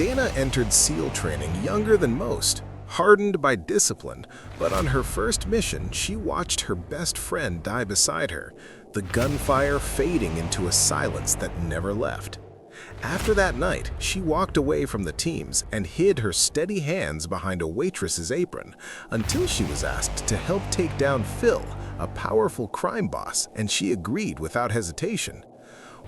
Dana entered SEAL training younger than most, hardened by discipline, but on her first mission, she watched her best friend die beside her, the gunfire fading into a silence that never left. After that night, she walked away from the teams and hid her steady hands behind a waitress's apron until she was asked to help take down Phil, a powerful crime boss, and she agreed without hesitation.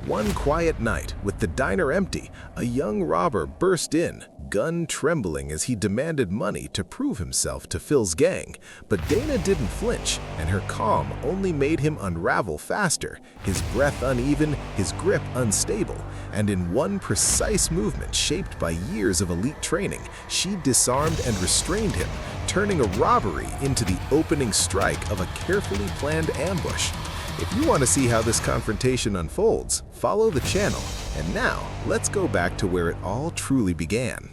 One quiet night, with the diner empty, a young robber burst in, gun trembling as he demanded money to prove himself to Phil's gang. But Dana didn't flinch, and her calm only made him unravel faster, his breath uneven, his grip unstable. And in one precise movement shaped by years of elite training, she disarmed and restrained him, turning a robbery into the opening strike of a carefully planned ambush. If you want to see how this confrontation unfolds, follow the channel. And now, let's go back to where it all truly began.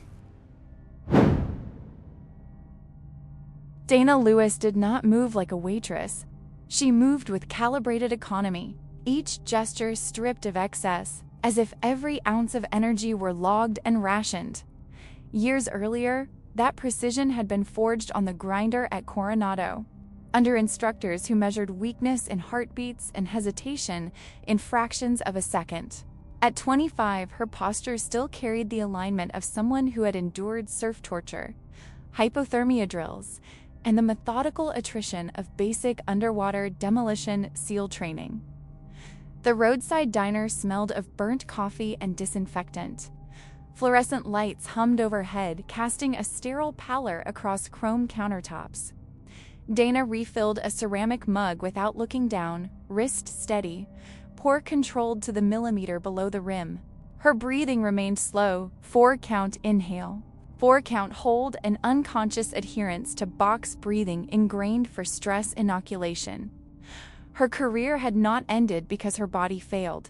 Dana Lewis did not move like a waitress. She moved with calibrated economy, each gesture stripped of excess, as if every ounce of energy were logged and rationed. Years earlier, that precision had been forged on the grinder at Coronado, under instructors who measured weakness in heartbeats and hesitation in fractions of a second. At 25, her posture still carried the alignment of someone who had endured surf torture, hypothermia drills, and the methodical attrition of basic underwater demolition SEAL training. The roadside diner smelled of burnt coffee and disinfectant. Fluorescent lights hummed overhead, casting a sterile pallor across chrome countertops. Dana refilled a ceramic mug without looking down, wrist steady, pour controlled to the millimeter below the rim. Her breathing remained slow, 4-count inhale, 4-count hold, and unconscious adherence to box breathing ingrained for stress inoculation. Her career had not ended because her body failed.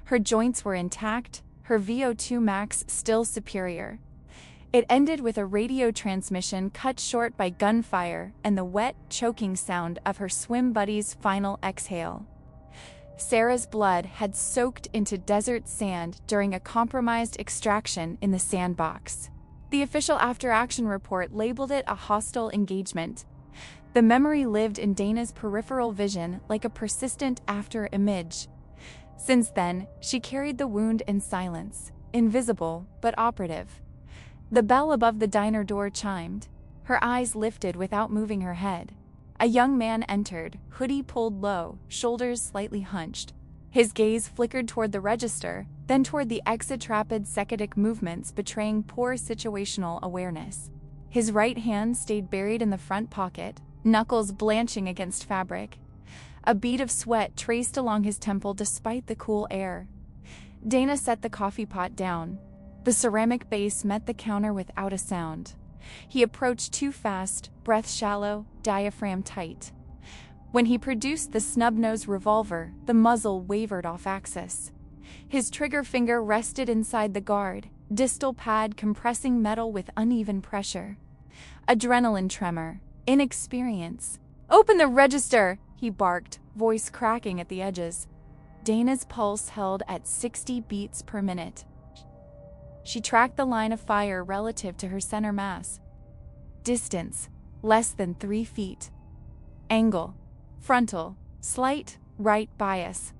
Her joints were intact, her VO2 max still superior. It ended with a radio transmission cut short by gunfire and the wet, choking sound of her swim buddy's final exhale. Sarah's blood had soaked into desert sand during a compromised extraction in the sandbox. The official after-action report labeled it a hostile engagement. The memory lived in Dana's peripheral vision like a persistent after-image. Since then, she carried the wound in silence, invisible but operative. The bell above the diner door chimed. Her eyes lifted without moving her head. A young man entered, hoodie pulled low, shoulders slightly hunched. His gaze flickered toward the register, then toward the exit rapid secondary movements betraying poor situational awareness. His right hand stayed buried in the front pocket, knuckles blanching against fabric. A bead of sweat traced along his temple despite the cool air. Dana set the coffee pot down. The ceramic base met the counter without a sound. He approached too fast, breath shallow, diaphragm tight. When he produced the snub-nosed revolver, the muzzle wavered off axis. His trigger finger rested inside the guard, distal pad compressing metal with uneven pressure. Adrenaline tremor, inexperience. "Open the register!" he barked, voice cracking at the edges. Dana's pulse held at 60 beats per minute. She tracked the line of fire relative to her center mass. Distance, less than 3 feet. Angle, frontal, slight, right bias.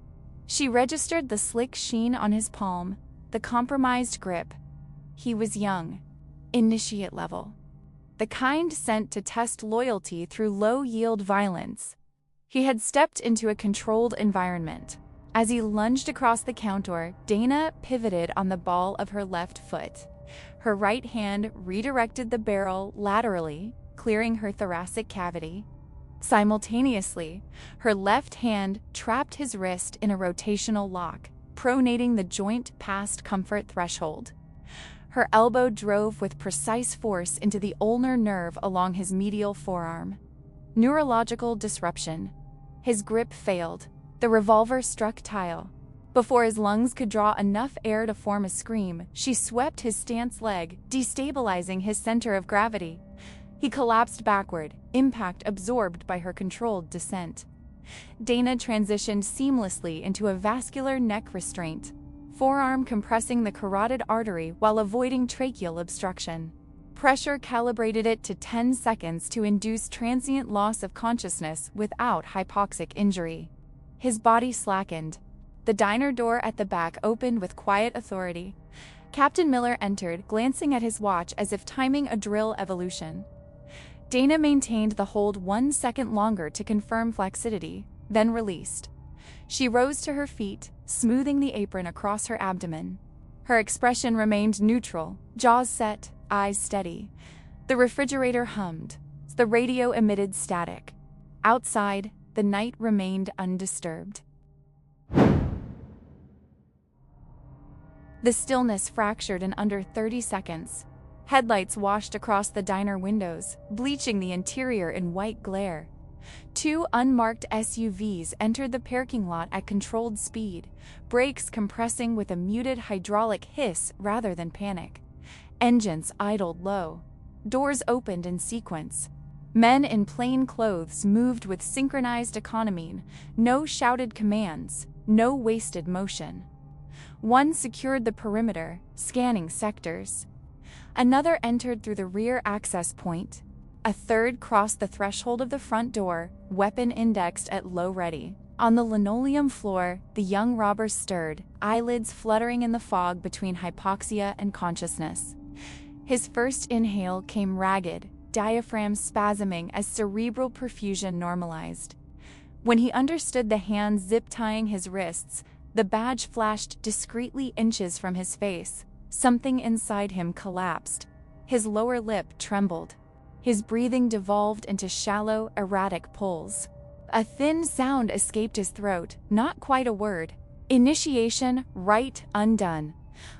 She registered the slick sheen on his palm, the compromised grip. He was young, initiate level. The kind sent to test loyalty through low-yield violence. He had stepped into a controlled environment. As he lunged across the counter, Dana pivoted on the ball of her left foot. Her right hand redirected the barrel laterally, clearing her thoracic cavity. Simultaneously, her left hand trapped his wrist in a rotational lock, pronating the joint past comfort threshold. Her elbow drove with precise force into the ulnar nerve along his medial forearm. Neurological disruption. His grip failed. The revolver struck tile. Before his lungs could draw enough air to form a scream, she swept his stance leg, destabilizing his center of gravity. He collapsed backward, impact absorbed by her controlled descent. Dana transitioned seamlessly into a vascular neck restraint. forearm compressing the carotid artery while avoiding tracheal obstruction. Pressure calibrated it to 10 seconds to induce transient loss of consciousness without hypoxic injury. His body slackened. The diner door at the back opened with quiet authority. Captain Miller entered, glancing at his watch as if timing a drill evolution. Dana maintained the hold 1 second longer to confirm flaccidity, then released. She rose to her feet, smoothing the apron across her abdomen. Her expression remained neutral, jaws set, eyes steady. The refrigerator hummed. The radio emitted static. Outside, the night remained undisturbed. The stillness fractured in under 30 seconds. Headlights washed across the diner windows, bleaching the interior in white glare. 2 unmarked SUVs entered the parking lot at controlled speed, brakes compressing with a muted hydraulic hiss rather than panic. Engines idled low. Doors opened in sequence. Men in plain clothes moved with synchronized economy, no shouted commands, no wasted motion. One secured the perimeter, scanning sectors. Another entered through the rear access point. A third crossed the threshold of the front door, weapon indexed at low ready. On the linoleum floor, the young robber stirred, eyelids fluttering in the fog between hypoxia and consciousness. His first inhale came ragged, diaphragm spasming as cerebral perfusion normalized. When he understood the hands zip-tying his wrists, the badge flashed discreetly inches from his face. Something inside him collapsed. His lower lip trembled. His breathing devolved into shallow, erratic pulls. A thin sound escaped his throat, not quite a word. Initiation, right undone.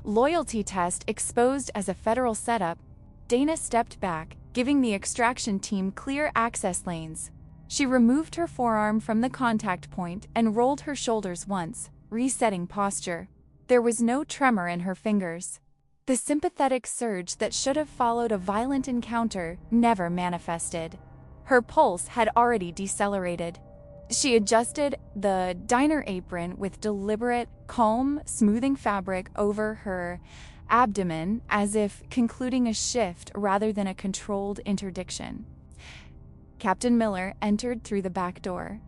Loyalty test exposed as a federal setup. Dana stepped back, giving the extraction team clear access lanes. She removed her forearm from the contact point and rolled her shoulders once, resetting posture. There was no tremor in her fingers. The sympathetic surge that should have followed a violent encounter never manifested. Her pulse had already decelerated. She adjusted the diner apron with deliberate, calm, smoothing fabric over her abdomen as if concluding a shift rather than a controlled interdiction. Captain Miller entered through the back door.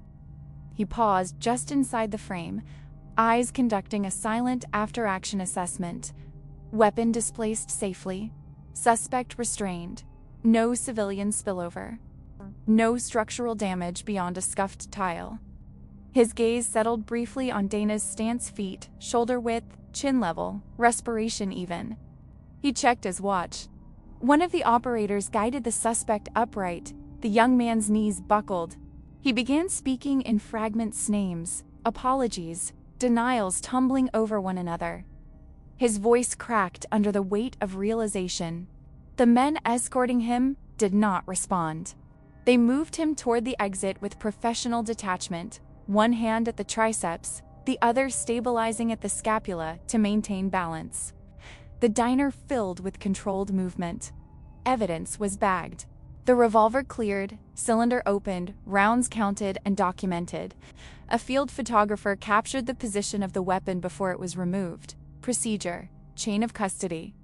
He paused just inside the frame, eyes conducting a silent after-action assessment. Weapon displaced safely. Suspect restrained. No civilian spillover. No structural damage beyond a scuffed tile. His gaze settled briefly on Dana's stance feet, shoulder width, chin level, respiration even. He checked his watch. One of the operators guided the suspect upright. The young man's knees buckled. He began speaking in fragments, names, apologies, denials tumbling over one another. His voice cracked under the weight of realization. The men escorting him did not respond. They moved him toward the exit with professional detachment, one hand at the triceps, the other stabilizing at the scapula to maintain balance. The diner filled with controlled movement. Evidence was bagged. The revolver cleared, cylinder opened, rounds counted and documented. A field photographer captured the position of the weapon before it was removed. Procedure: chain of custody.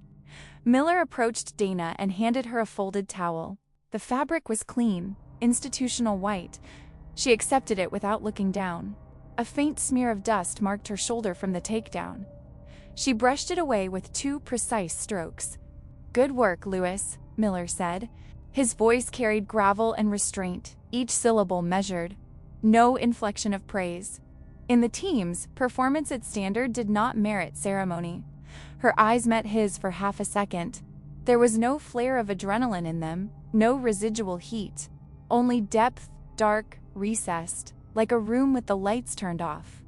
Miller approached Dana and handed her a folded towel. The fabric was clean, institutional white. She accepted it without looking down. A faint smear of dust marked her shoulder from the takedown. She brushed it away with 2 precise strokes. "Good work, Lewis," Miller said. His voice carried gravel and restraint, each syllable measured. No inflection of praise. In the teams, performance at standard did not merit ceremony. Her eyes met his for half a second. There was no flare of adrenaline in them, no residual heat. Only depth, dark, recessed, like a room with the lights turned off.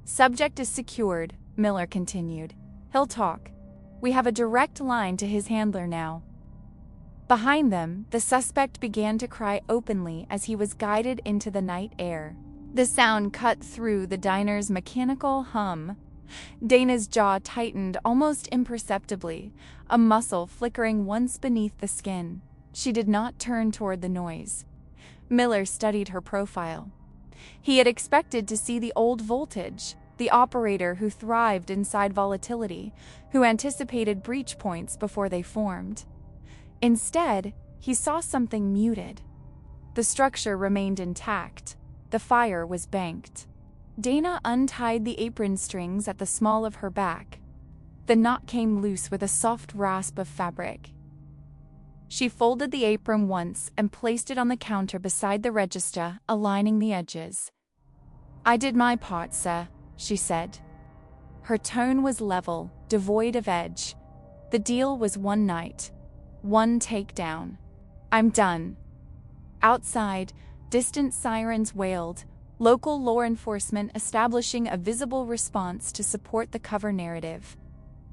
"Subject is secured," Miller continued. "He'll talk. We have a direct line to his handler now." Behind them, the suspect began to cry openly as he was guided into the night air. The sound cut through the diner's mechanical hum. Dana's jaw tightened almost imperceptibly, a muscle flickering once beneath the skin. She did not turn toward the noise. Miller studied her profile. He had expected to see the old voltage, the operator who thrived inside volatility, who anticipated breach points before they formed. Instead, he saw something muted. The structure remained intact. The fire was banked. Dana untied the apron strings at the small of her back. The knot came loose with a soft rasp of fabric. She folded the apron once and placed it on the counter beside the register, aligning the edges. "I did my part, sir," she said. Her tone was level, devoid of edge. The deal was one night, one takedown. "I'm done." Outside, distant sirens wailed, local law enforcement establishing a visible response to support the cover narrative.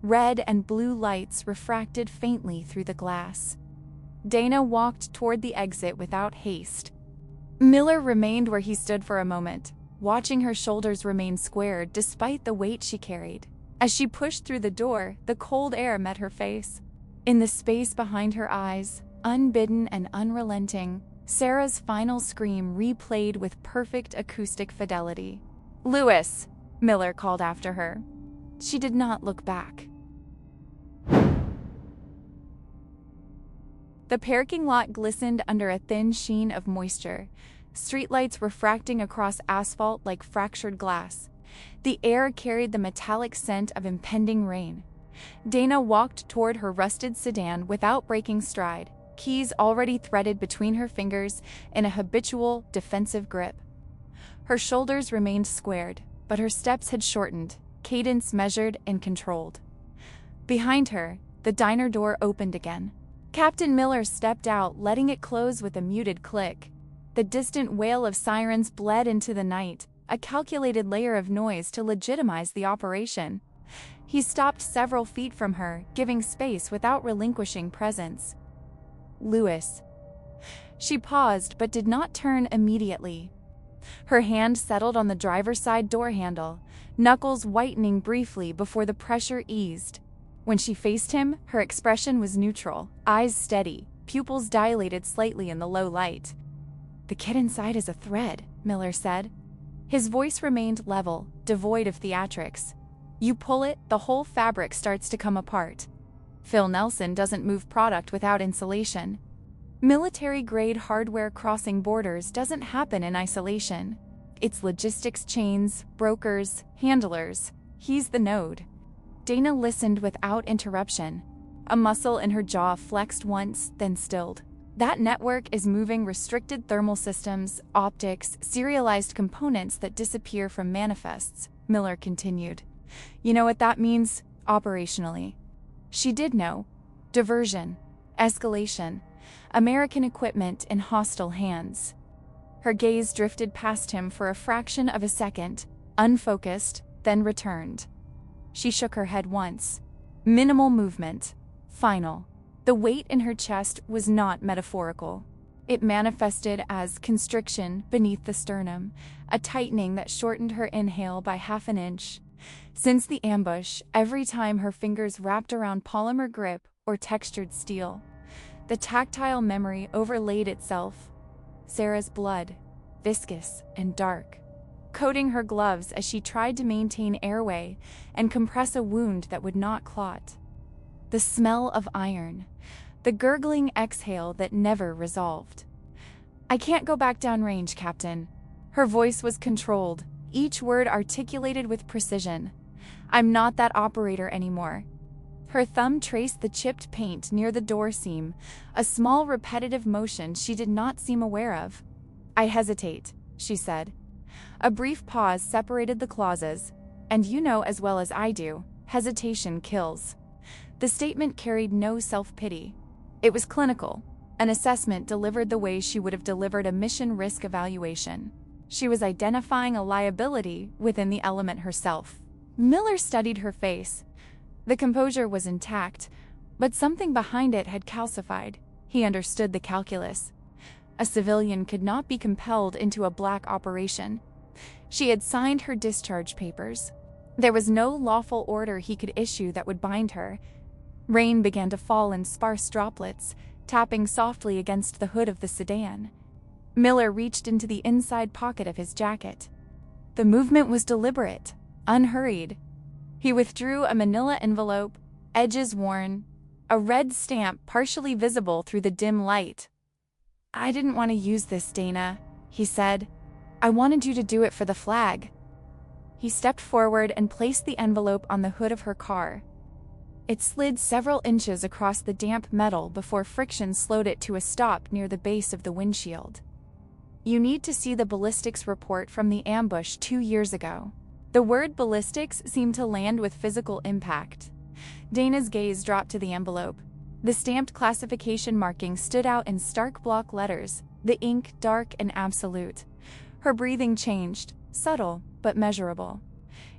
Red and blue lights refracted faintly through the glass. Dana walked toward the exit without haste. Miller remained where he stood for a moment, watching her shoulders remain squared despite the weight she carried. As she pushed through the door, the cold air met her face. In the space behind her eyes, unbidden and unrelenting, Sarah's final scream replayed with perfect acoustic fidelity. "Lewis!" Miller called after her. She did not look back. The parking lot glistened under a thin sheen of moisture, streetlights refracting across asphalt like fractured glass. The air carried the metallic scent of impending rain. Dana walked toward her rusted sedan without breaking stride, keys already threaded between her fingers in a habitual, defensive grip. Her shoulders remained squared, but her steps had shortened, cadence measured and controlled. Behind her, the diner door opened again. Captain Miller stepped out, letting it close with a muted click. The distant wail of sirens bled into the night, a calculated layer of noise to legitimize the operation. He stopped several feet from her, giving space without relinquishing presence. "Lewis." She paused but did not turn immediately. Her hand settled on the driver's side door handle, knuckles whitening briefly before the pressure eased. When she faced him, her expression was neutral, eyes steady, pupils dilated slightly in the low light. "The kid inside is a thread," Miller said. His voice remained level, devoid of theatrics. "You pull it, the whole fabric starts to come apart. Phil Nelson doesn't move product without insulation. Military-grade hardware crossing borders doesn't happen in isolation. It's logistics chains, brokers, handlers. He's the node." Dana listened without interruption. A muscle in her jaw flexed once, then stilled. "That network is moving restricted thermal systems, optics, serialized components that disappear from manifests," Miller continued. "You know what that means, operationally?" She did know. Diversion, escalation, American equipment in hostile hands. Her gaze drifted past him for a fraction of a second, unfocused, then returned. She shook her head once. Minimal movement. Final. The weight in her chest was not metaphorical. It manifested as constriction beneath the sternum, a tightening that shortened her inhale by half an inch. Since the ambush, every time her fingers wrapped around polymer grip or textured steel, the tactile memory overlaid itself. Sarah's blood, viscous and dark, coating her gloves as she tried to maintain airway and compress a wound that would not clot. The smell of iron, the gurgling exhale that never resolved. "I can't go back downrange, Captain." Her voice was controlled, each word articulated with precision. "I'm not that operator anymore." Her thumb traced the chipped paint near the door seam, a small repetitive motion she did not seem aware of. "I hesitate," she said. A brief pause separated the clauses, and you know as well as I do, hesitation kills. The statement carried no self-pity. It was clinical, an assessment delivered the way she would have delivered a mission risk evaluation. She was identifying a liability within the element herself. Miller studied her face. The composure was intact, but something behind it had calcified. He understood the calculus. A civilian could not be compelled into a black operation. She had signed her discharge papers. There was no lawful order he could issue that would bind her. Rain began to fall in sparse droplets, tapping softly against the hood of the sedan. Miller reached into the inside pocket of his jacket. The movement was deliberate, unhurried. He withdrew a manila envelope, edges worn, a red stamp partially visible through the dim light. "I didn't want to use this, Dana," he said. "I wanted you to do it for the flag." He stepped forward and placed the envelope on the hood of her car. It slid several inches across the damp metal before friction slowed it to a stop near the base of the windshield. "You need to see the ballistics report from the ambush 2 years ago." The word ballistics seemed to land with physical impact. Dana's gaze dropped to the envelope. The stamped classification marking stood out in stark block letters, the ink dark and absolute. Her breathing changed, subtle but measurable.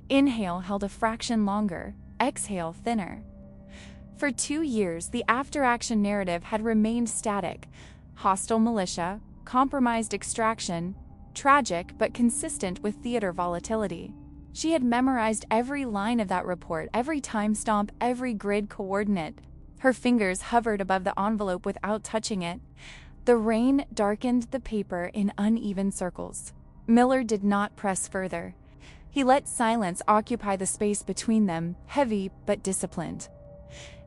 Inhale held a fraction longer, exhale thinner. For 2 years, the after-action narrative had remained static: hostile militia, compromised extraction, tragic but consistent with theater volatility. She had memorized every line of that report, every timestamp, every grid coordinate. Her fingers hovered above the envelope without touching it. The rain darkened the paper in uneven circles. Miller did not press further. He let silence occupy the space between them, heavy but disciplined.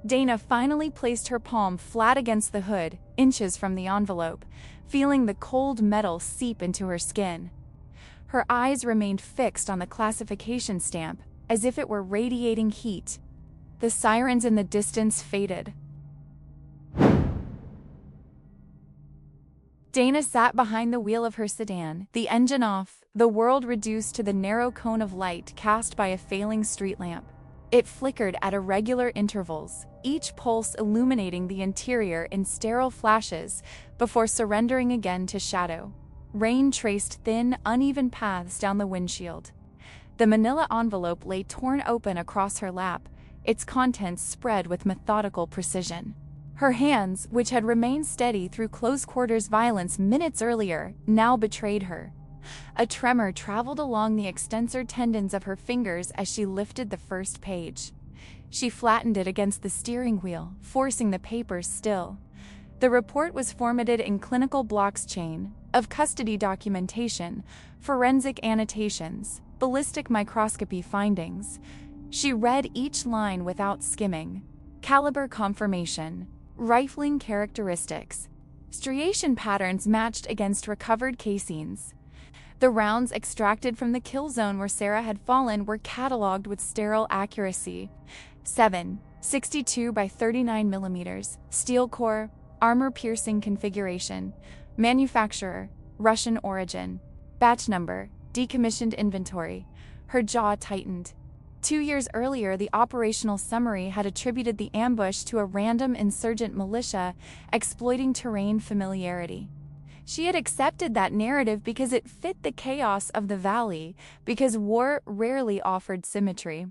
Dana finally placed her palm flat against the hood, inches from the envelope, feeling the cold metal seep into her skin. Her eyes remained fixed on the classification stamp, as if it were radiating heat. The sirens in the distance faded. Dana sat behind the wheel of her sedan, the engine off, the world reduced to the narrow cone of light cast by a failing street lamp. It flickered at irregular intervals, each pulse illuminating the interior in sterile flashes before surrendering again to shadow. Rain traced thin, uneven paths down the windshield. The manila envelope lay torn open across her lap, its contents spread with methodical precision. Her hands, which had remained steady through close-quarters violence minutes earlier, now betrayed her. A tremor traveled along the extensor tendons of her fingers as she lifted the first page. She flattened it against the steering wheel, forcing the papers still. The report was formatted in clinical blocks chain of custody documentation, forensic annotations, ballistic microscopy findings. She read each line without skimming. Caliber confirmation, rifling characteristics, striation patterns matched against recovered casings. The rounds extracted from the kill zone where Sarah had fallen were cataloged with sterile accuracy. 7.62 by 39 millimeters, steel core, armor-piercing configuration, manufacturer, Russian origin, batch number, decommissioned inventory. Her jaw tightened. 2 years earlier, the operational summary had attributed the ambush to a random insurgent militia exploiting terrain familiarity. She had accepted that narrative because it fit the chaos of the valley, because war rarely offered symmetry.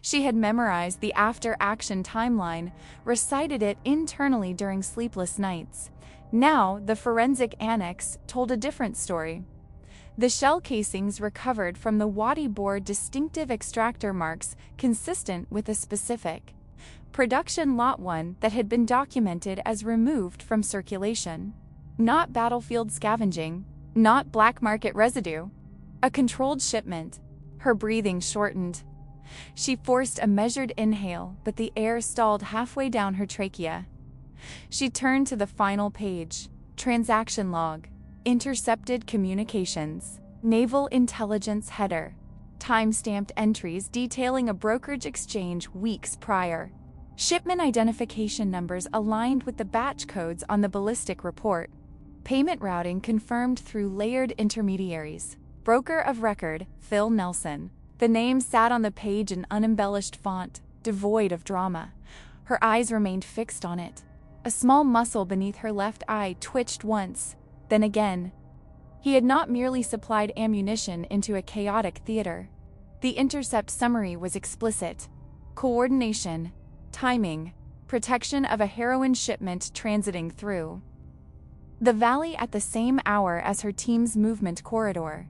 She had memorized the after-action timeline, recited it internally during sleepless nights. Now, the forensic annex told a different story. The shell casings recovered from the Wadi bore distinctive extractor marks consistent with a specific production lot 1 that had been documented as removed from circulation. Not battlefield scavenging, not black market residue. A controlled shipment. Her breathing shortened. She forced a measured inhale, but the air stalled halfway down her trachea. She turned to the final page. Transaction log. Intercepted communications. Naval intelligence header. Time-stamped entries detailing a brokerage exchange weeks prior. Shipment identification numbers aligned with the batch codes on the ballistic report. Payment routing confirmed through layered intermediaries. Broker of record, Phil Nelson. The name sat on the page in unembellished font, devoid of drama. Her eyes remained fixed on it. A small muscle beneath her left eye twitched once, then again. He had not merely supplied ammunition into a chaotic theater. The intercept summary was explicit. Coordination, timing, protection of a heroin shipment transiting through the valley at the same hour as her team's movement corridor.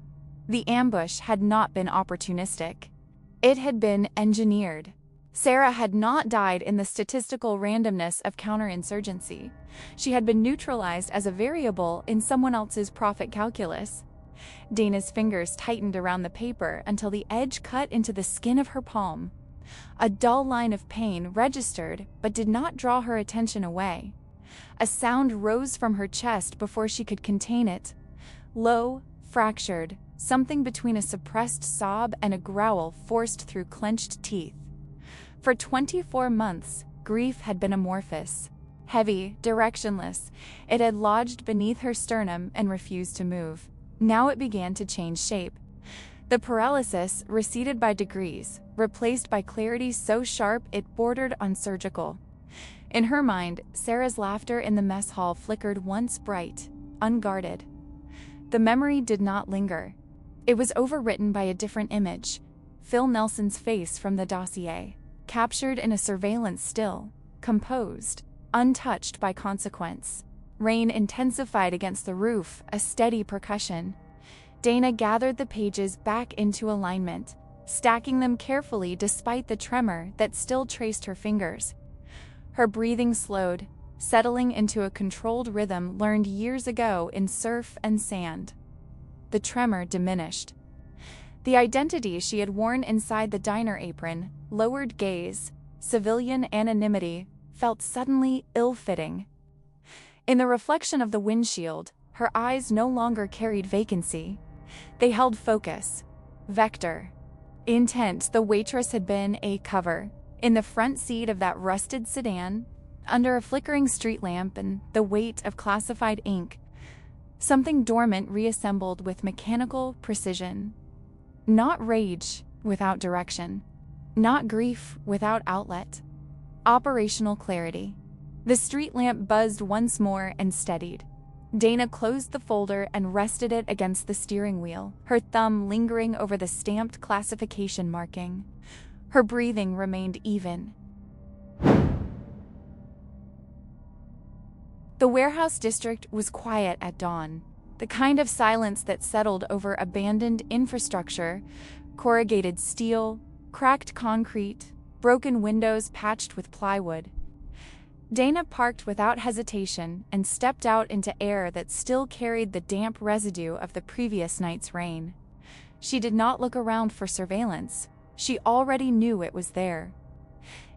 The ambush had not been opportunistic. It had been engineered. Sarah had not died in the statistical randomness of counterinsurgency. She had been neutralized as a variable in someone else's profit calculus. Dana's fingers tightened around the paper until the edge cut into the skin of her palm. A dull line of pain registered but did not draw her attention away. A sound rose from her chest before she could contain it. Low, fractured, something between a suppressed sob and a growl forced through clenched teeth. For 24 months, grief had been amorphous. Heavy, directionless, it had lodged beneath her sternum and refused to move. Now it began to change shape. The paralysis receded by degrees, replaced by clarity so sharp it bordered on surgical. In her mind, Sarah's laughter in the mess hall flickered once bright, unguarded. The memory did not linger. It was overwritten by a different image, Phil Nelson's face from the dossier, captured in a surveillance still, composed, untouched by consequence. Rain intensified against the roof, a steady percussion. Dana gathered the pages back into alignment, stacking them carefully despite the tremor that still traced her fingers. Her breathing slowed, settling into a controlled rhythm learned years ago in surf and sand. The tremor diminished. The identity she had worn inside the diner apron, lowered gaze, civilian anonymity, felt suddenly ill-fitting. In the reflection of the windshield, her eyes no longer carried vacancy. They held focus, vector. Intent, the waitress had been a cover. In the front seat of that rusted sedan, under a flickering street lamp and the weight of classified ink, something dormant reassembled with mechanical precision. Not rage without direction. Not grief without outlet. Operational clarity. The street lamp buzzed once more and steadied. Dana closed the folder and rested it against the steering wheel, her thumb lingering over the stamped classification marking. Her breathing remained even. The warehouse district was quiet at dawn, the kind of silence that settled over abandoned infrastructure, corrugated steel, cracked concrete, broken windows patched with plywood. Dana parked without hesitation and stepped out into air that still carried the damp residue of the previous night's rain. She did not look around for surveillance. She already knew it was there.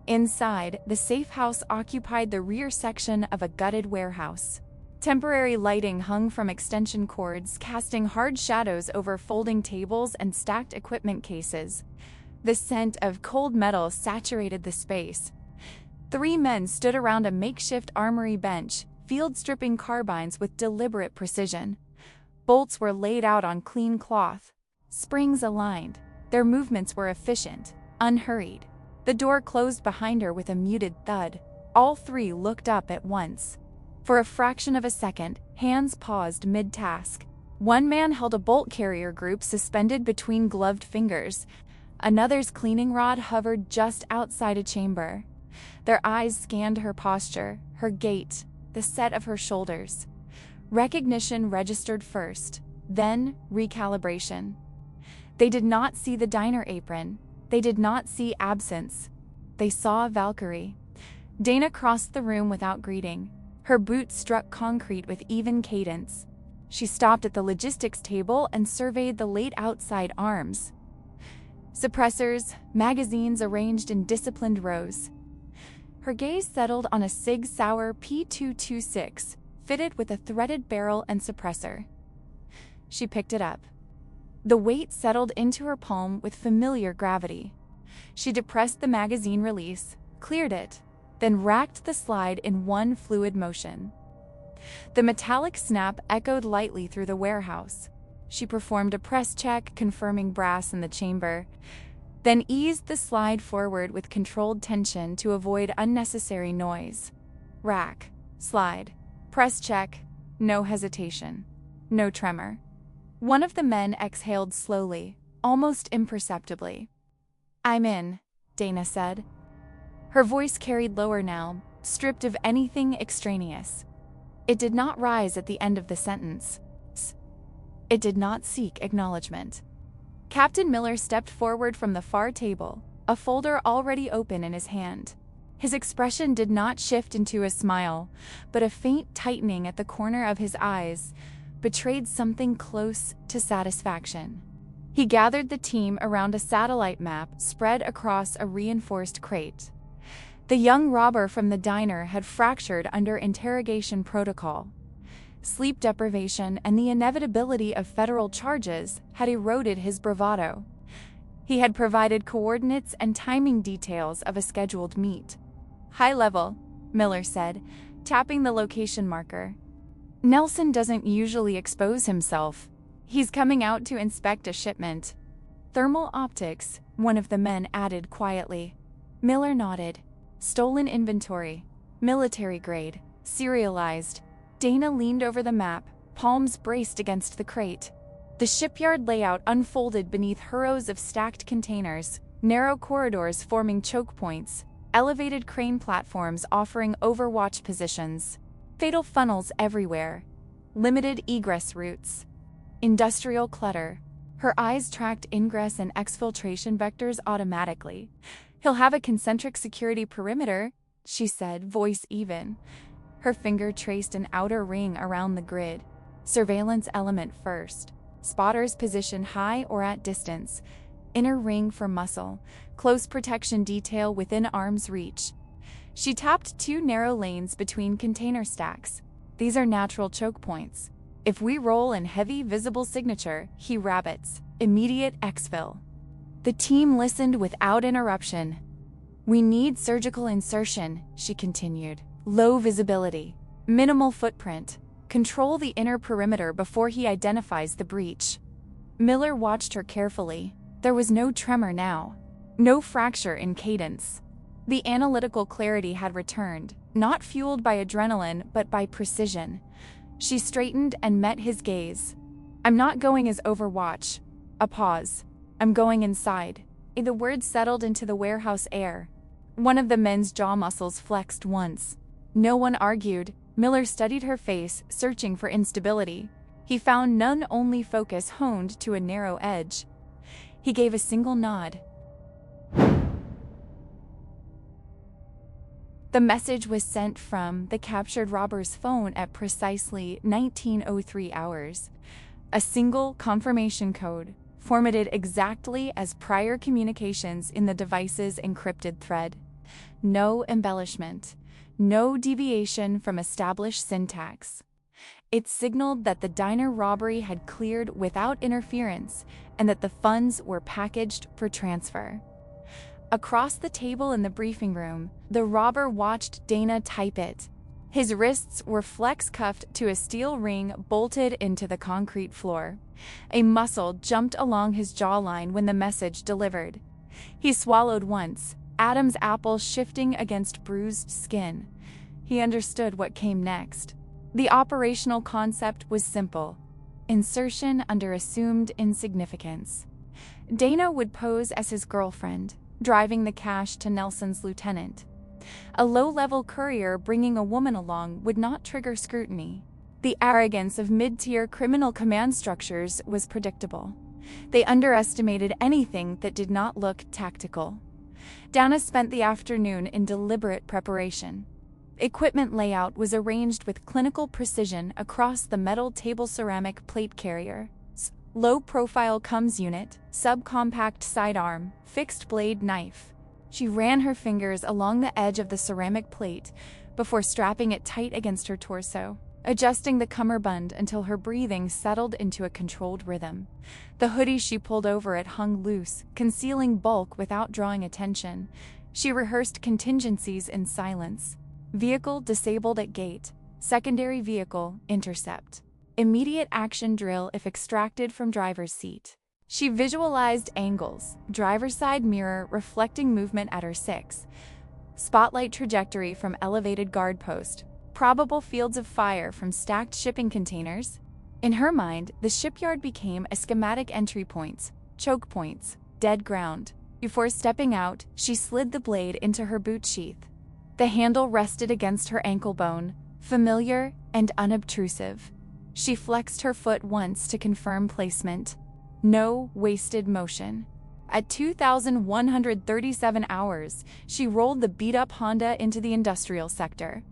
Inside, the safe house occupied the rear section of a gutted warehouse. Temporary lighting hung from extension cords, casting hard shadows over folding tables and stacked equipment cases. The scent of cold metal saturated the space. 3 men stood around a makeshift armory bench, field-stripping carbines with deliberate precision. Bolts were laid out on clean cloth, springs aligned. Their movements were efficient, unhurried. The door closed behind her with a muted thud. All 3 looked up at once. For a fraction of a second, hands paused mid-task. One man held a bolt carrier group suspended between gloved fingers. Another's cleaning rod hovered just outside a chamber. Their eyes scanned her posture, her gait, the set of her shoulders. Recognition registered first, then recalibration. They did not see the diner apron. They did not see absence. They saw Valkyrie. Dana crossed the room without greeting. Her boots struck concrete with even cadence. She stopped at the logistics table and surveyed the laid outside arms. Suppressors, magazines arranged in disciplined rows. Her gaze settled on a Sig Sauer P226, fitted with a threaded barrel and suppressor. She picked it up. The weight settled into her palm with familiar gravity. She depressed the magazine release, cleared it, then racked the slide in one fluid motion. The metallic snap echoed lightly through the warehouse. She performed a press check, confirming brass in the chamber, then eased the slide forward with controlled tension to avoid unnecessary noise. Rack, slide, press check, no hesitation, no tremor. One of the men exhaled slowly, almost imperceptibly. "I'm in," Dana said. Her voice carried lower now, stripped of anything extraneous. It did not rise at the end of the sentence. It did not seek acknowledgement. Captain Miller stepped forward from the far table, a folder already open in his hand. His expression did not shift into a smile, but a faint tightening at the corner of his eyes, betrayed something close to satisfaction. He gathered the team around a satellite map spread across a reinforced crate. The young robber from the diner had fractured under interrogation protocol. Sleep deprivation and the inevitability of federal charges had eroded his bravado. He had provided coordinates and timing details of a scheduled meet. "High level," Miller said, tapping the location marker. "Nelson doesn't usually expose himself. He's coming out to inspect a shipment." "Thermal optics," one of the men added quietly. Miller nodded. "Stolen inventory. Military grade. Serialized." Dana leaned over the map, palms braced against the crate. The shipyard layout unfolded beneath rows of stacked containers, narrow corridors forming choke points, elevated crane platforms offering overwatch positions, fatal funnels everywhere, limited egress routes, industrial clutter. Her eyes tracked ingress and exfiltration vectors automatically. "He'll have a concentric security perimeter," she said, voice even. Her finger traced an outer ring around the grid. Surveillance element first. Spotters position high or at distance. Inner ring for muscle. Close protection detail within arm's reach. She tapped 2 narrow lanes between container stacks. "These are natural choke points. If we roll in heavy visible signature, he rabbits. Immediate exfil." The team listened without interruption. "We need surgical insertion," she continued. "Low visibility. Minimal footprint. Control the inner perimeter before he identifies the breach." Miller watched her carefully. There was no tremor now. No fracture in cadence. The analytical clarity had returned, not fueled by adrenaline but by precision. She straightened and met his gaze. "I'm not going as Overwatch." A pause. "I'm going inside." The words settled into the warehouse air. One of the men's jaw muscles flexed once. No one argued. Miller studied her face, searching for instability. He found none, only focus honed to a narrow edge. He gave a single nod. The message was sent from the captured robber's phone at precisely 19:03 hours. A single confirmation code, formatted exactly as prior communications in the device's encrypted thread. No embellishment. No deviation from established syntax. It signaled that the diner robbery had cleared without interference and that the funds were packaged for transfer. Across the table in the briefing room, the robber watched Dana type it. His wrists were flex-cuffed to a steel ring bolted into the concrete floor. A muscle jumped along his jawline when the message delivered. He swallowed once, Adam's apple shifting against bruised skin. He understood what came next. The operational concept was simple. Insertion under assumed insignificance. Dana would pose as his girlfriend, driving the cash to Nelson's lieutenant. A low-level courier bringing a woman along would not trigger scrutiny. The arrogance of mid-tier criminal command structures was predictable. They underestimated anything that did not look tactical. Dana spent the afternoon in deliberate preparation. Equipment layout was arranged with clinical precision across the metal table ceramic plate carrier. Low-profile comms unit, subcompact sidearm, fixed-blade knife. She ran her fingers along the edge of the ceramic plate before strapping it tight against her torso, adjusting the cummerbund until her breathing settled into a controlled rhythm. The hoodie she pulled over it hung loose, concealing bulk without drawing attention. She rehearsed contingencies in silence. Vehicle disabled at gate. Secondary vehicle intercept. Immediate action drill if extracted from driver's seat. She visualized angles, driver's side mirror reflecting movement at her 6. Spotlight trajectory from elevated guard post. Probable fields of fire from stacked shipping containers. In her mind, the shipyard became a schematic entry points, choke points, dead ground. Before stepping out, she slid the blade into her boot sheath. The handle rested against her ankle bone, familiar and unobtrusive. She flexed her foot once to confirm placement. No wasted motion. At 2,137 hours, she rolled the beat-up Honda into the industrial sector.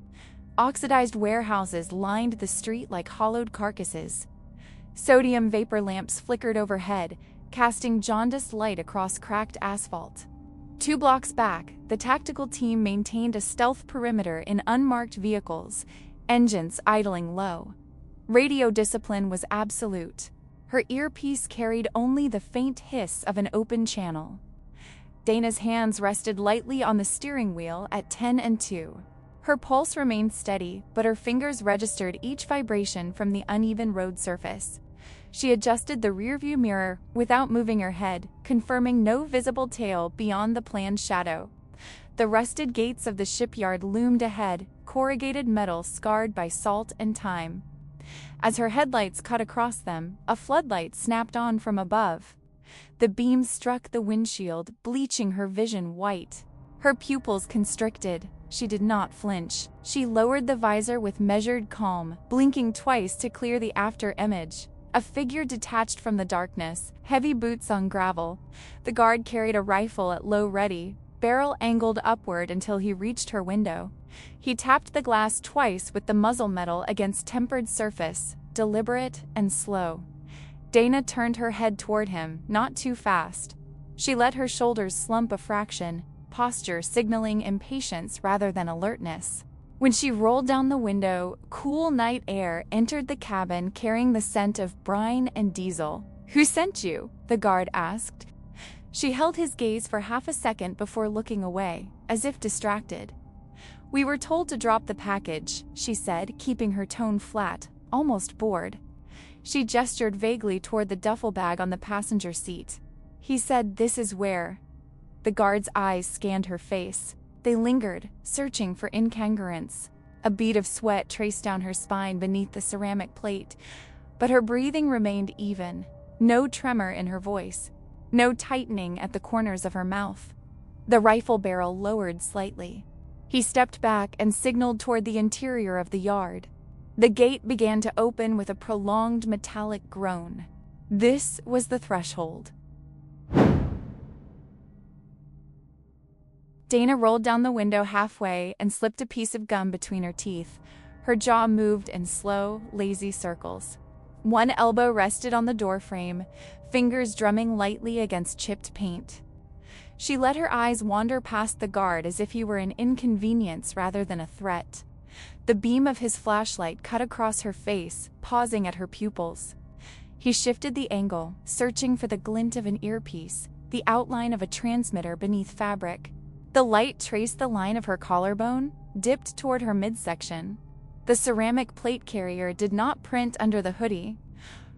Oxidized warehouses lined the street like hollowed carcasses. Sodium vapor lamps flickered overhead, casting jaundiced light across cracked asphalt. 2 blocks back, the tactical team maintained a stealth perimeter in unmarked vehicles, engines idling low. Radio discipline was absolute. Her earpiece carried only the faint hiss of an open channel. Dana's hands rested lightly on the steering wheel at 10 and 2. Her pulse remained steady, but her fingers registered each vibration from the uneven road surface. She adjusted the rearview mirror without moving her head, confirming no visible tail beyond the planned shadow. The rusted gates of the shipyard loomed ahead, corrugated metal scarred by salt and time. As her headlights cut across them, a floodlight snapped on from above. The beam struck the windshield, bleaching her vision white. Her pupils constricted. She did not flinch. She lowered the visor with measured calm, blinking twice to clear the after image. A figure detached from the darkness, heavy boots on gravel. The guard carried a rifle at low ready, barrel angled upward until he reached her window. He tapped the glass twice with the muzzle metal against tempered surface, deliberate and slow. Dana turned her head toward him, not too fast. She let her shoulders slump a fraction, posture signaling impatience rather than alertness. When she rolled down the window, cool night air entered the cabin carrying the scent of brine and diesel. "Who sent you?" the guard asked. She held his gaze for half a second before looking away, as if distracted. "We were told to drop the package," she said, keeping her tone flat, almost bored. She gestured vaguely toward the duffel bag on the passenger seat. "He said this is where." The guard's eyes scanned her face. They lingered, searching for incongruence. A bead of sweat traced down her spine beneath the ceramic plate, but her breathing remained even. No tremor in her voice. No tightening at the corners of her mouth. The rifle barrel lowered slightly. He stepped back and signaled toward the interior of the yard. The gate began to open with a prolonged metallic groan. This was the threshold. Dana rolled down the window halfway and slipped a piece of gum between her teeth. Her jaw moved in slow, lazy circles. One elbow rested on the doorframe, fingers drumming lightly against chipped paint. She let her eyes wander past the guard as if he were an inconvenience rather than a threat. The beam of his flashlight cut across her face, pausing at her pupils. He shifted the angle, searching for the glint of an earpiece, the outline of a transmitter beneath fabric. The light traced the line of her collarbone, dipped toward her midsection. The ceramic plate carrier did not print under the hoodie.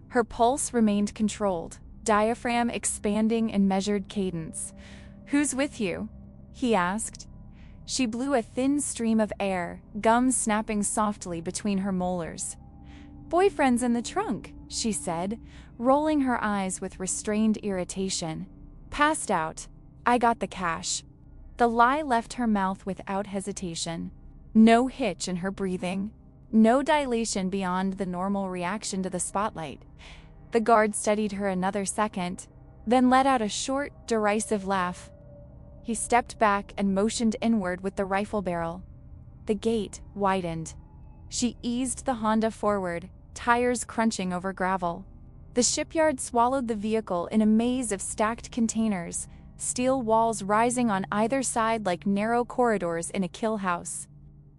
Her pulse remained controlled, diaphragm expanding in measured cadence. "Who's with you?" he asked. She blew a thin stream of air, gum snapping softly between her molars. "Boyfriend's in the trunk," she said, rolling her eyes with restrained irritation. "Passed out. I got the cash." The lie left her mouth without hesitation. No hitch in her breathing. No dilation beyond the normal reaction to the spotlight. The guard studied her another second, then let out a short, derisive laugh. He stepped back and motioned inward with the rifle barrel. The gate widened. She eased the Honda forward, tires crunching over gravel. The shipyard swallowed the vehicle in a maze of stacked containers, steel walls rising on either side like narrow corridors in a kill house.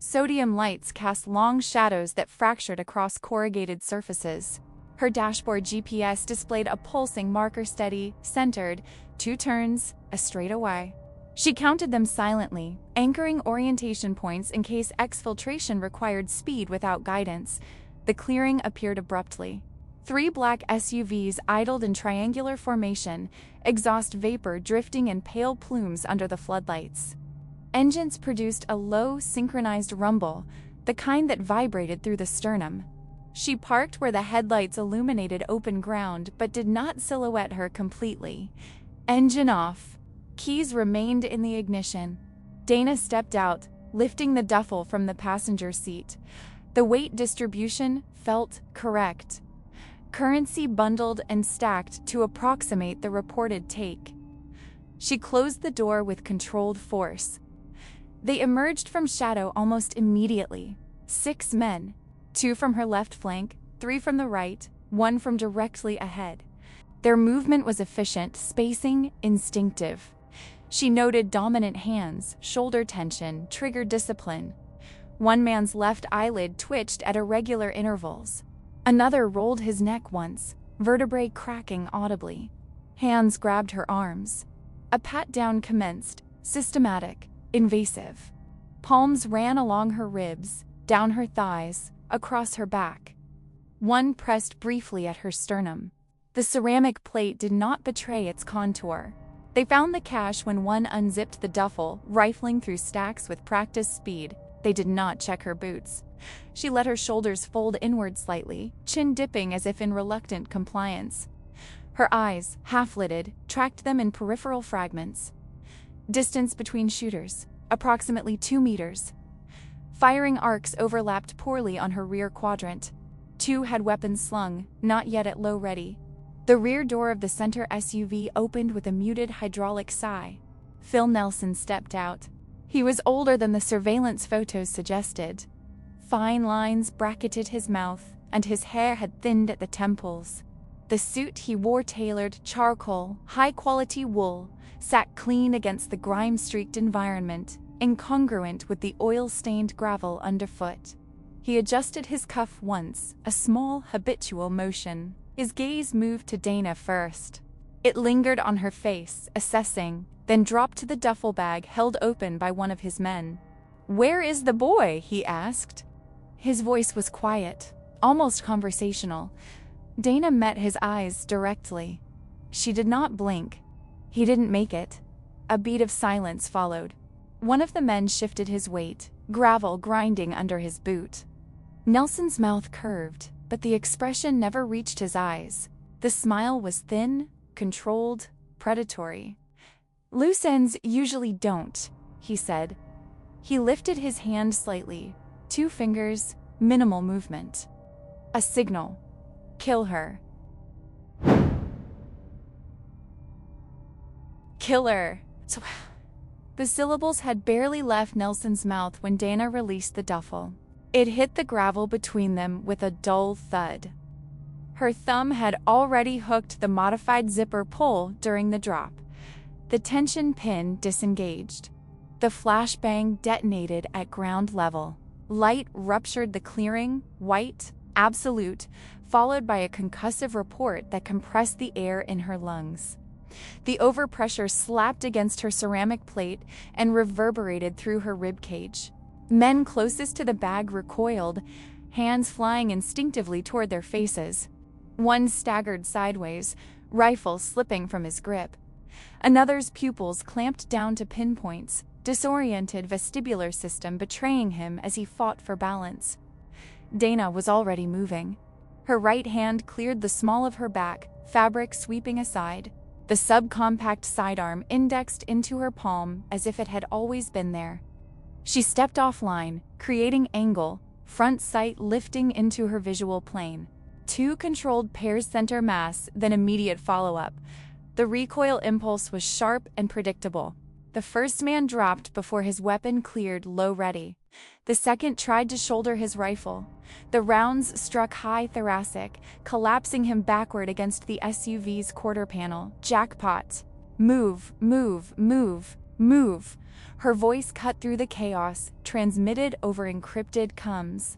Sodium lights cast long shadows that fractured across corrugated surfaces. Her dashboard GPS displayed a pulsing marker steady, centered, 2 turns, a straightaway. She counted them silently, anchoring orientation points in case exfiltration required speed without guidance. The clearing appeared abruptly. 3 black SUVs idled in triangular formation, exhaust vapor drifting in pale plumes under the floodlights. Engines produced a low, synchronized rumble, the kind that vibrated through the sternum. She parked where the headlights illuminated open ground but did not silhouette her completely. Engine off. Keys remained in the ignition. Dana stepped out, lifting the duffel from the passenger seat. The weight distribution felt correct. Currency bundled and stacked to approximate the reported take. She closed the door with controlled force. They emerged from shadow almost immediately. 6 men, 2 from her left flank, 3 from the right, one from directly ahead. Their movement was efficient, spacing instinctive. She noted dominant hands, shoulder tension, trigger discipline. One man's left eyelid twitched at irregular intervals. Another rolled his neck once, vertebrae cracking audibly. Hands grabbed her arms. A pat-down commenced, systematic, invasive. Palms ran along her ribs, down her thighs, across her back. One pressed briefly at her sternum. The ceramic plate did not betray its contour. They found the cash when one unzipped the duffel, rifling through stacks with practiced speed. They did not check her boots. She let her shoulders fold inward slightly, chin dipping as if in reluctant compliance. Her eyes, half-lidded, tracked them in peripheral fragments. Distance between shooters, approximately 2 meters. Firing arcs overlapped poorly on her rear quadrant. 2 had weapons slung, not yet at low ready. The rear door of the center SUV opened with a muted hydraulic sigh. Phil Nelson stepped out. He was older than the surveillance photos suggested. Fine lines bracketed his mouth, and his hair had thinned at the temples. The suit he wore, tailored, charcoal, high-quality wool, sat clean against the grime-streaked environment, incongruent with the oil-stained gravel underfoot. He adjusted his cuff once, a small, habitual motion. His gaze moved to Dana first. It lingered on her face, assessing, then dropped to the duffel bag held open by one of his men. "Where is the boy?" he asked. His voice was quiet, almost conversational. Dana met his eyes directly. She did not blink. He didn't make it. A beat of silence followed. One of the men shifted his weight, gravel grinding under his boot. Nelson's mouth curved, but the expression never reached his eyes. The smile was thin, controlled, predatory. "Loose ends usually don't," he said. He lifted his hand slightly, 2 fingers, minimal movement. A signal. Kill her. Kill her. So, the syllables had barely left Nelson's mouth when Dana released the duffel. It hit the gravel between them with a dull thud. Her thumb had already hooked the modified zipper pull during the drop. The tension pin disengaged. The flashbang detonated at ground level. Light ruptured the clearing, white, absolute, followed by a concussive report that compressed the air in her lungs. The overpressure slapped against her ceramic plate and reverberated through her ribcage. Men closest to the bag recoiled, hands flying instinctively toward their faces. One staggered sideways, rifle slipping from his grip. Another's pupils clamped down to pinpoints, disoriented vestibular system betraying him as he fought for balance. Dana was already moving. Her right hand cleared the small of her back, fabric sweeping aside. The subcompact sidearm indexed into her palm as if it had always been there. She stepped offline, creating angle, front sight lifting into her visual plane. 2 controlled pairs center mass, then immediate follow-up. The recoil impulse was sharp and predictable. The first man dropped before his weapon cleared low ready. The second tried to shoulder his rifle. The rounds struck high thoracic, collapsing him backward against the SUV's quarter panel. Jackpot. Move, move, move, move. Her voice cut through the chaos, transmitted over encrypted comms.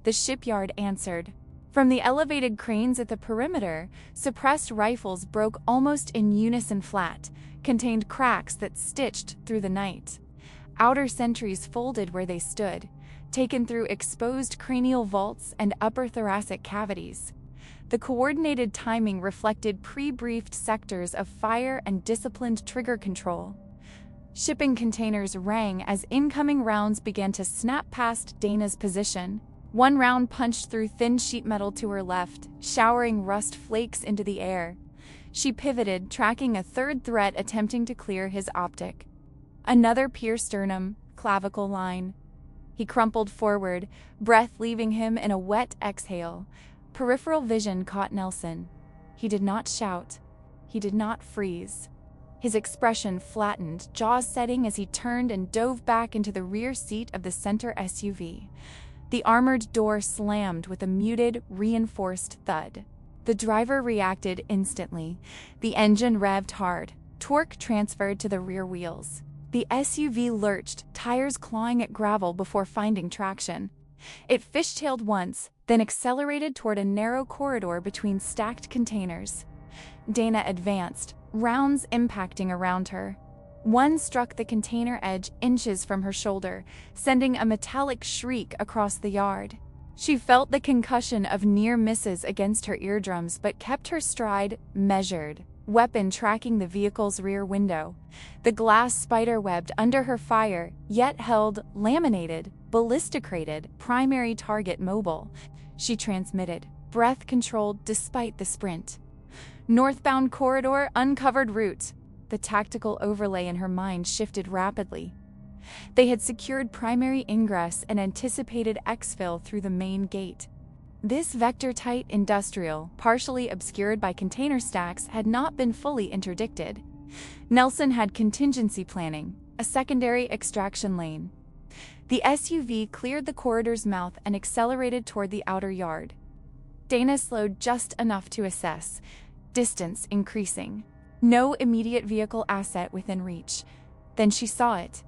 The shipyard answered. From the elevated cranes at the perimeter, suppressed rifles broke almost in unison flat, contained cracks that stitched through the night. Outer sentries folded where they stood, taken through exposed cranial vaults and upper thoracic cavities. The coordinated timing reflected pre-briefed sectors of fire and disciplined trigger control. Shipping containers rang as incoming rounds began to snap past Dana's position. One round punched through thin sheet metal to her left, showering rust flakes into the air. She pivoted, tracking a third threat attempting to clear his optic. Another pierced sternum, clavicle line. He crumpled forward, breath leaving him in a wet exhale. Peripheral vision caught Nelson. He did not shout. He did not freeze. His expression flattened, jaws setting as he turned and dove back into the rear seat of the center SUV. The armored door slammed with a muted, reinforced thud. The driver reacted instantly. The engine revved hard. Torque transferred to the rear wheels. The SUV lurched, tires clawing at gravel before finding traction. It fishtailed once, then accelerated toward a narrow corridor between stacked containers. Dana advanced, rounds impacting around her. One struck the container edge inches from her shoulder, sending a metallic shriek across the yard. She felt the concussion of near misses against her eardrums but kept her stride measured, weapon tracking the vehicle's rear window. The glass spiderwebbed under her fire, yet held laminated, ballisticrated, primary target mobile. She transmitted, breath controlled despite the sprint. Northbound corridor, uncovered route. The tactical overlay in her mind shifted rapidly. They had secured primary ingress and anticipated exfil through the main gate. This vector-tight industrial, partially obscured by container stacks, had not been fully interdicted. Nelson had contingency planning, a secondary extraction lane. The SUV cleared the corridor's mouth and accelerated toward the outer yard. Dana slowed just enough to assess, distance increasing. No immediate vehicle asset within reach. Then she saw it.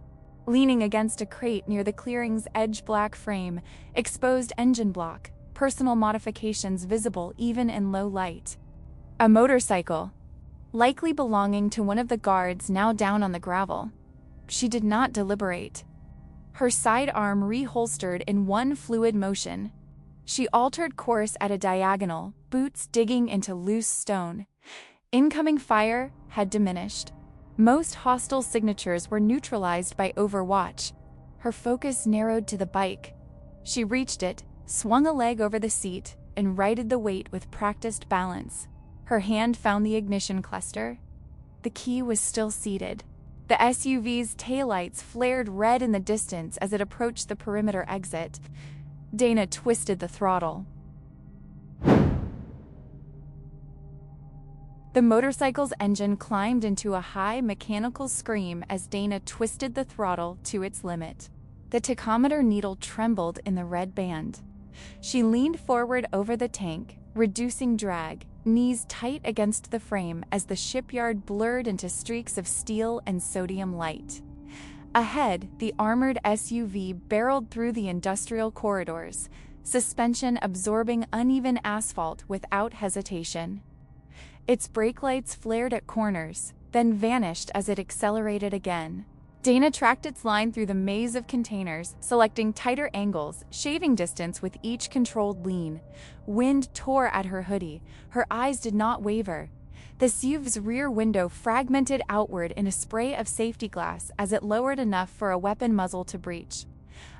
Leaning against a crate near the clearing's edge black frame, exposed engine block, personal modifications visible even in low light. A motorcycle, likely belonging to one of the guards now down on the gravel. She did not deliberate. Her sidearm reholstered in one fluid motion. She altered course at a diagonal, boots digging into loose stone. Incoming fire had diminished. Most hostile signatures were neutralized by Overwatch. Her focus narrowed to the bike. She reached it, swung a leg over the seat, and righted the weight with practiced balance. Her hand found the ignition cluster. The key was still seated. The SUV's taillights flared red in the distance as it approached the perimeter exit. Dana twisted the throttle. The motorcycle's engine climbed into a high mechanical scream as Dana twisted the throttle to its limit. The tachometer needle trembled in the red band. She leaned forward over the tank, reducing drag, knees tight against the frame as the shipyard blurred into streaks of steel and sodium light. Ahead, the armored SUV barreled through the industrial corridors, suspension absorbing uneven asphalt without hesitation. Its brake lights flared at corners, then vanished as it accelerated again. Dana tracked its line through the maze of containers, selecting tighter angles, shaving distance with each controlled lean. Wind tore at her hoodie. Her eyes did not waver. The SUV's rear window fragmented outward in a spray of safety glass as it lowered enough for a weapon muzzle to breach.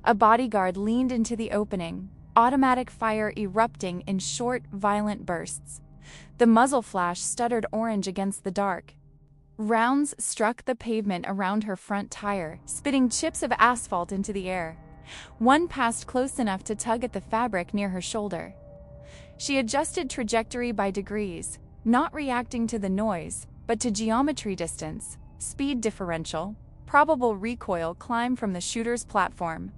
A bodyguard leaned into the opening, automatic fire erupting in short, violent bursts. The muzzle flash stuttered orange against the dark. Rounds struck the pavement around her front tire, spitting chips of asphalt into the air. One passed close enough to tug at the fabric near her shoulder. She adjusted trajectory by degrees, not reacting to the noise, but to geometry distance, speed differential, probable recoil climb from the shooter's platform.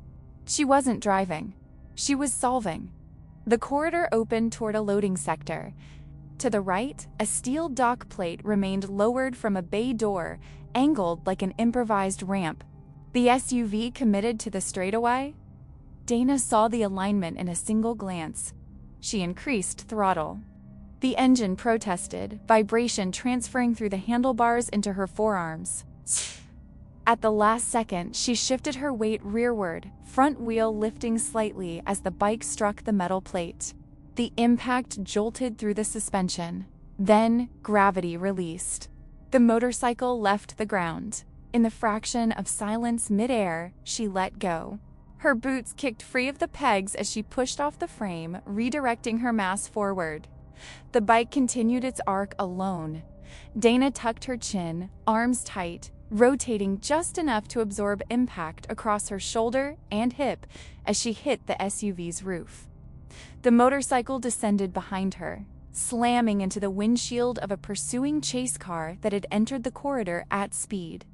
She wasn't driving. She was solving. The corridor opened toward a loading sector. To the right, a steel dock plate remained lowered from a bay door, angled like an improvised ramp. The SUV committed to the straightaway? Dana saw the alignment in a single glance. She increased throttle. The engine protested, vibration transferring through the handlebars into her forearms. At the last second, she shifted her weight rearward, front wheel lifting slightly as the bike struck the metal plate. The impact jolted through the suspension. Then, gravity released. The motorcycle left the ground. In the fraction of silence midair, she let go. Her boots kicked free of the pegs as she pushed off the frame, redirecting her mass forward. The bike continued its arc alone. Dana tucked her chin, arms tight, rotating just enough to absorb impact across her shoulder and hip as she hit the SUV's roof. The motorcycle descended behind her, slamming into the windshield of a pursuing chase car that had entered the corridor at speed.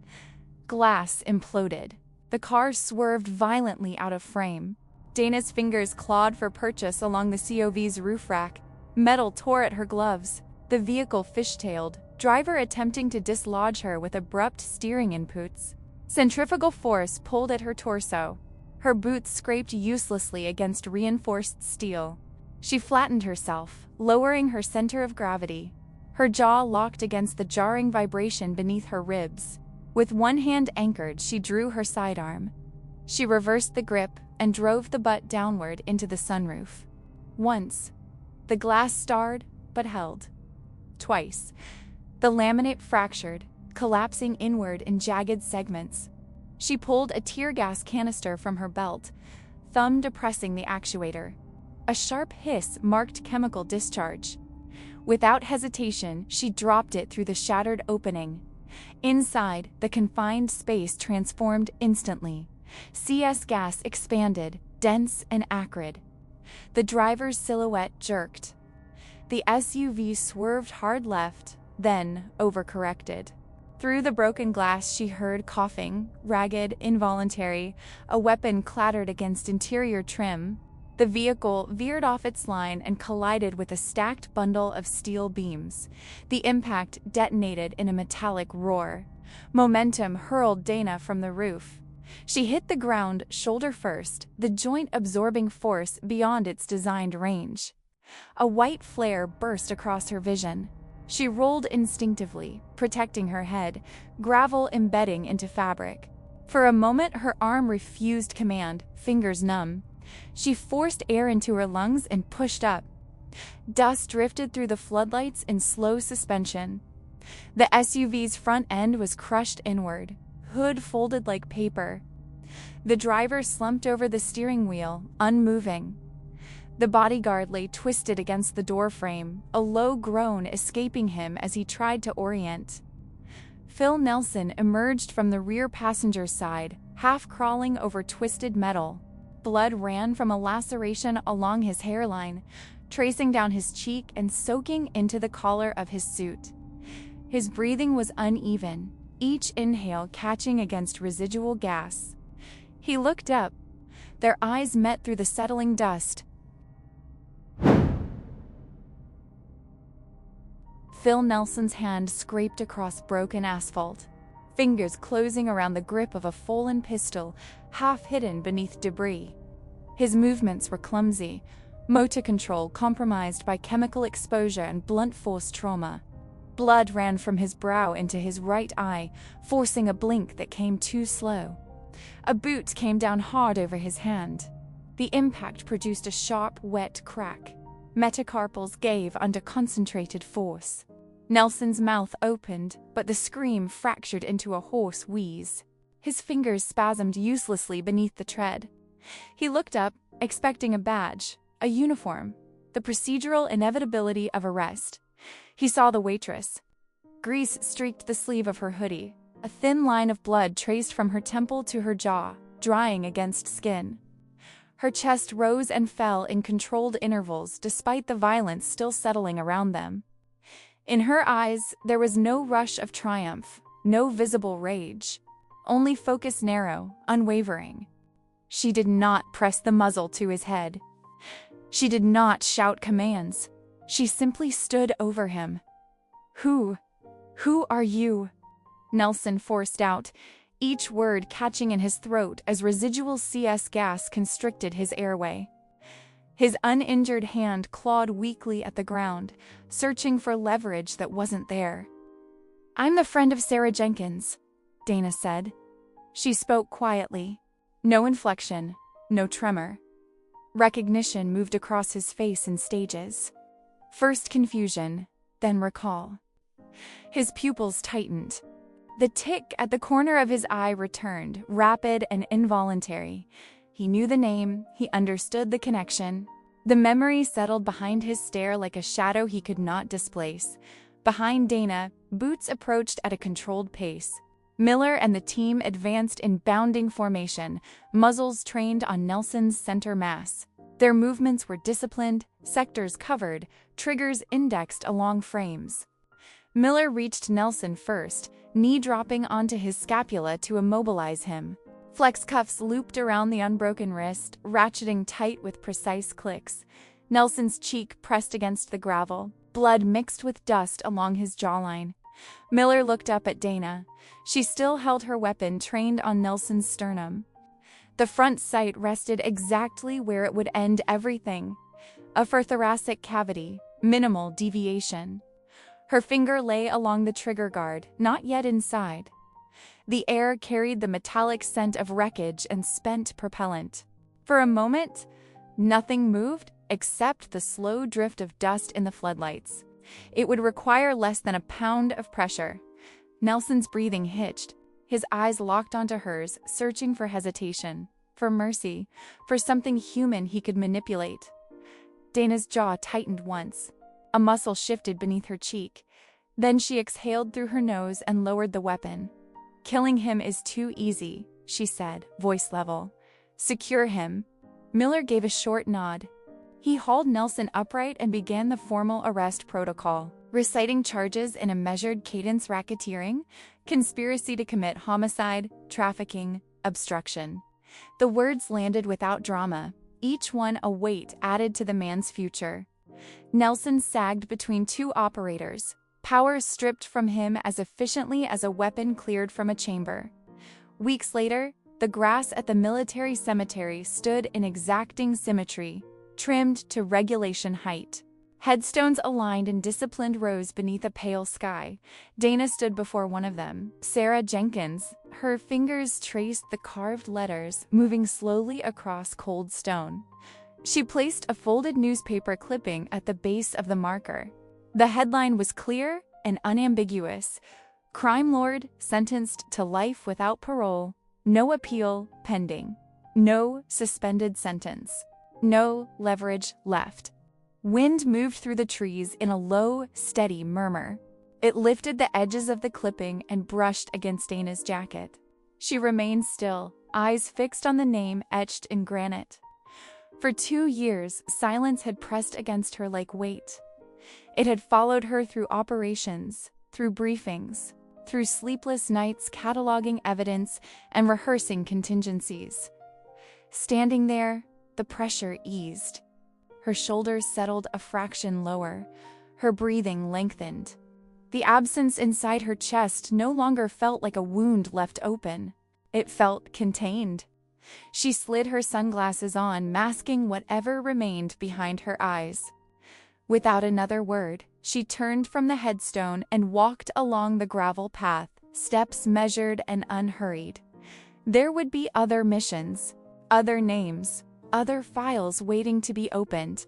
Glass imploded. The car swerved violently out of frame. Dana's fingers clawed for purchase along the COV's roof rack. Metal tore at her gloves. The vehicle fishtailed, driver attempting to dislodge her with abrupt steering inputs. Centrifugal force pulled at her torso. Her boots scraped uselessly against reinforced steel. She flattened herself, lowering her center of gravity. Her jaw locked against the jarring vibration beneath her ribs. With one hand anchored, she drew her sidearm. She reversed the grip and drove the butt downward into the sunroof. Once, the glass starred but held. Twice, the laminate fractured, collapsing inward in jagged segments. She pulled a tear gas canister from her belt, thumb depressing the actuator. A sharp hiss marked chemical discharge. Without hesitation, she dropped it through the shattered opening. Inside, the confined space transformed instantly. CS gas expanded, dense and acrid. The driver's silhouette jerked. The SUV swerved hard left, then overcorrected. Through the broken glass she heard coughing, ragged, involuntary. A weapon clattered against interior trim. The vehicle veered off its line and collided with a stacked bundle of steel beams. The impact detonated in a metallic roar. Momentum hurled Dana from the roof. She hit the ground shoulder first, the joint absorbing force beyond its designed range. A white flare burst across her vision. She rolled instinctively, protecting her head, gravel embedding into fabric. For a moment her arm refused command, fingers numb. She forced air into her lungs and pushed up. Dust drifted through the floodlights in slow suspension. The SUV's front end was crushed inward, hood folded like paper. The driver slumped over the steering wheel, unmoving. The bodyguard lay twisted against the door frame, a low groan escaping him as he tried to orient. Phil Nelson emerged from the rear passenger side, half crawling over twisted metal. Blood ran from a laceration along his hairline, tracing down his cheek and soaking into the collar of his suit. His breathing was uneven, each inhale catching against residual gas. He looked up. Their eyes met through the settling dust. Phil Nelson's hand scraped across broken asphalt, fingers closing around the grip of a fallen pistol, half hidden beneath debris. His movements were clumsy, motor control compromised by chemical exposure and blunt force trauma. Blood ran from his brow into his right eye, forcing a blink that came too slow. A boot came down hard over his hand. The impact produced a sharp, wet crack. Metacarpals gave under concentrated force. Nelson's mouth opened, but the scream fractured into a hoarse wheeze. His fingers spasmed uselessly beneath the tread. He looked up, expecting a badge, a uniform, the procedural inevitability of arrest. He saw the waitress. Grease streaked the sleeve of her hoodie. A thin line of blood traced from her temple to her jaw, drying against skin. Her chest rose and fell in controlled intervals despite the violence still settling around them. In her eyes, there was no rush of triumph, no visible rage, only focus narrow, unwavering. She did not press the muzzle to his head. She did not shout commands. She simply stood over him. Who are you?" Nelson forced out, each word catching in his throat as residual CS gas constricted his airway. His uninjured hand clawed weakly at the ground, searching for leverage that wasn't there. "I'm the friend of Sarah Jenkins," Dana said. She spoke quietly. No inflection, no tremor. Recognition moved across his face in stages. First confusion, then recall. His pupils tightened. The tick at the corner of his eye returned, rapid and involuntary. He knew the name, he understood the connection. The memory settled behind his stare like a shadow he could not displace. Behind Dana, Boots approached at a controlled pace. Miller and the team advanced in bounding formation, muzzles trained on Nelson's center mass. Their movements were disciplined, sectors covered, triggers indexed along frames. Miller reached Nelson first, knee dropping onto his scapula to immobilize him. Flex cuffs looped around the unbroken wrist, ratcheting tight with precise clicks. Nelson's cheek pressed against the gravel, blood mixed with dust along his jawline. Miller looked up at Dana. She still held her weapon trained on Nelson's sternum. The front sight rested exactly where it would end everything. Upper thoracic cavity, minimal deviation. Her finger lay along the trigger guard, not yet inside. The air carried the metallic scent of wreckage and spent propellant. For a moment, nothing moved except the slow drift of dust in the floodlights. It would require less than a pound of pressure. Nelson's breathing hitched. His eyes locked onto hers, searching for hesitation, for mercy, for something human he could manipulate. Dana's jaw tightened once. A muscle shifted beneath her cheek. Then she exhaled through her nose and lowered the weapon. "Killing him is too easy," she said, voice level. "Secure him." Miller gave a short nod. He hauled Nelson upright and began the formal arrest protocol, reciting charges in a measured cadence: racketeering, conspiracy to commit homicide, trafficking, obstruction. The words landed without drama, each one a weight added to the man's future. Nelson sagged between two operators, power stripped from him as efficiently as a weapon cleared from a chamber. Weeks later, the grass at the military cemetery stood in exacting symmetry, trimmed to regulation height. Headstones aligned in disciplined rows beneath a pale sky. Dana stood before one of them, Sarah Jenkins. Her fingers traced the carved letters, moving slowly across cold stone. She placed a folded newspaper clipping at the base of the marker. The headline was clear and unambiguous: "Crime lord sentenced to life without parole. No appeal pending. No suspended sentence. No leverage left." Wind moved through the trees in a low, steady murmur. It lifted the edges of the clipping and brushed against Dana's jacket. She remained still, eyes fixed on the name etched in granite. For 2 years, silence had pressed against her like weight. It had followed her through operations, through briefings, through sleepless nights cataloging evidence and rehearsing contingencies. Standing there, the pressure eased. Her shoulders settled a fraction lower. Her breathing lengthened. The absence inside her chest no longer felt like a wound left open. It felt contained. She slid her sunglasses on, masking whatever remained behind her eyes. Without another word, she turned from the headstone and walked along the gravel path, steps measured and unhurried. There would be other missions, other names, other files waiting to be opened.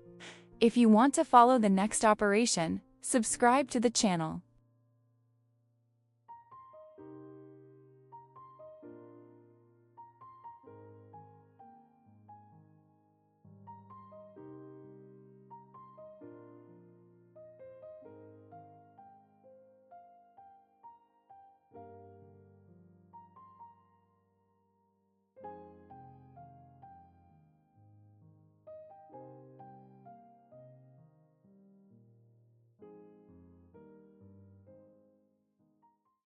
If you want to follow the next operation, subscribe to the channel.